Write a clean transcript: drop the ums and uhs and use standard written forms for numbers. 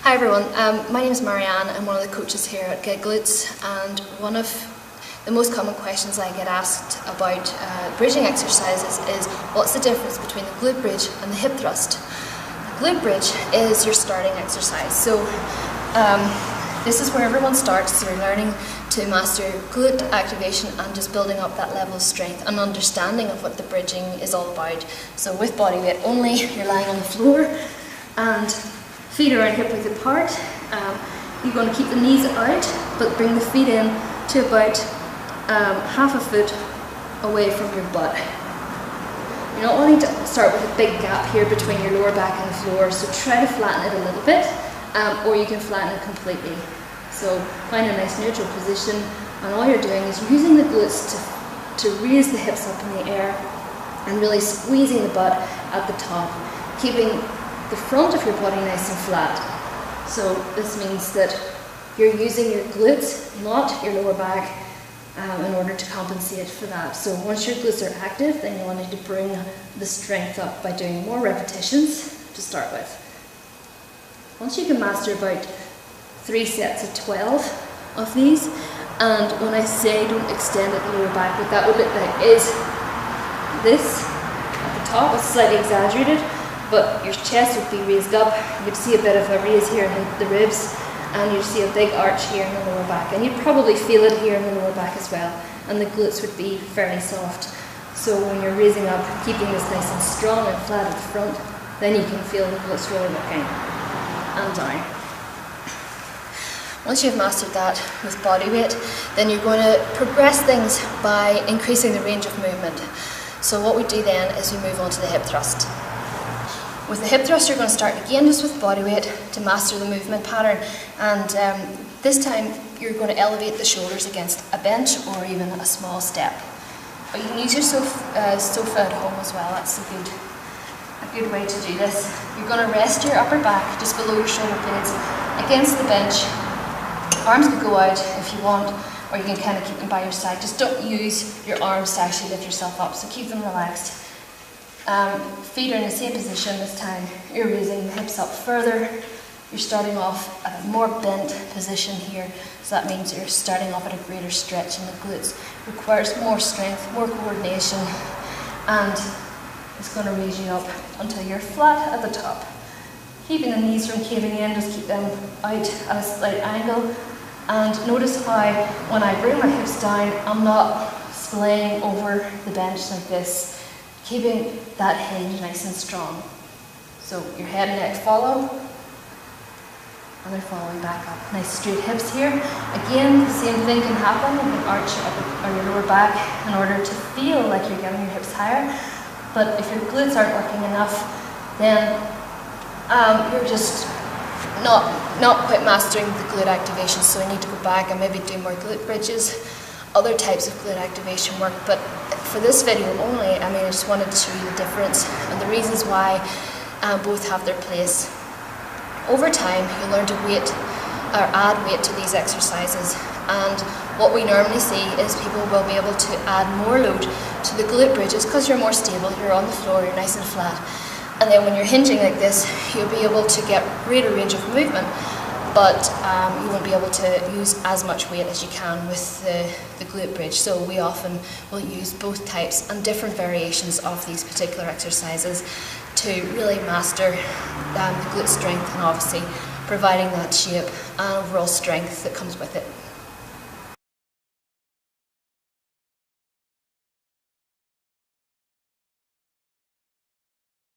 Hi everyone, my name is Marianne. I'm one of the coaches here at Get Glutes, and one of the most common questions I get asked about bridging exercises is what's the difference between the glute bridge and the hip thrust. The glute bridge is your starting exercise, so this is where everyone starts. So you're learning to master glute activation and just building up that level of strength and understanding of what the bridging is all about. So with body weight only, you're lying on the floor and feet are hip width apart. You're going to keep the knees out, but bring the feet in to about half a foot away from your butt. You're not wanting to start with a big gap here between your lower back and the floor, so try to flatten it a little bit, or you can flatten it completely. So find a nice neutral position, and all you're doing is using the glutes to raise the hips up in the air and really squeezing the butt at the top, keeping the front of your body nice and flat. So this means that you're using your glutes, not your lower back, in order to compensate for that. So once your glutes are active, then you want to bring the strength up by doing more repetitions to start with. Once you can master about 3 sets of 12 of these, and when I say don't extend at the lower back, what that would look like is this at the top. It's slightly exaggerated, but your chest would be raised up. You'd see a bit of a raise here in the ribs, and you'd see a big arch here in the lower back, and you'd probably feel it here in the lower back as well, and the glutes would be fairly soft. So when you're raising up, keeping this nice and strong and flat at the front, then you can feel the glutes really working and down. Once you've mastered that with body weight, then you're going to progress things by increasing the range of movement. So what we do then is we move on to the hip thrust. With the hip thrust, you're going to start again just with body weight to master the movement pattern, and this time you're going to elevate the shoulders against a bench or even a small step. But you can use your sofa at home as well. That's a good way to do this. You're going to rest your upper back just below your shoulder blades against the bench. Arms could go out if you want, or you can kind of keep them by your side. Just don't use your arms to actually lift yourself up, so keep them relaxed. Feet are in the same position this time. You're raising the hips up further. You're starting off at a more bent position here, so that means you're starting off at a greater stretch in the glutes. It requires more strength, more coordination, and it's going to raise you up until you're flat at the top. Keeping the knees from caving in, just keep them out at a slight angle, and notice how when I bring my hips down, I'm not splaying over the bench like this, keeping that hinge nice and strong. So your head and neck follow, and they're following back up. Nice straight hips here. Again, the same thing can happen. You can arch your your lower back in order to feel like you're getting your hips higher. But if your glutes aren't working enough, then you're just not quite mastering the glute activation. So you need to go back and maybe do more glute bridges, other types of glute activation work. But for this video only, I just wanted to show you the difference and the reasons why both have their place. Over time, you'll learn to add weight to these exercises, and what we normally see is people will be able to add more load to the glute bridges because you're more stable, you're on the floor, you're nice and flat. And then when you're hinging like this, you'll be able to get greater range of movement, but you won't be able to use as much weight as you can with the glute bridge. So we often will use both types and different variations of these particular exercises to really master the glute strength, and obviously providing that shape and overall strength that comes with it.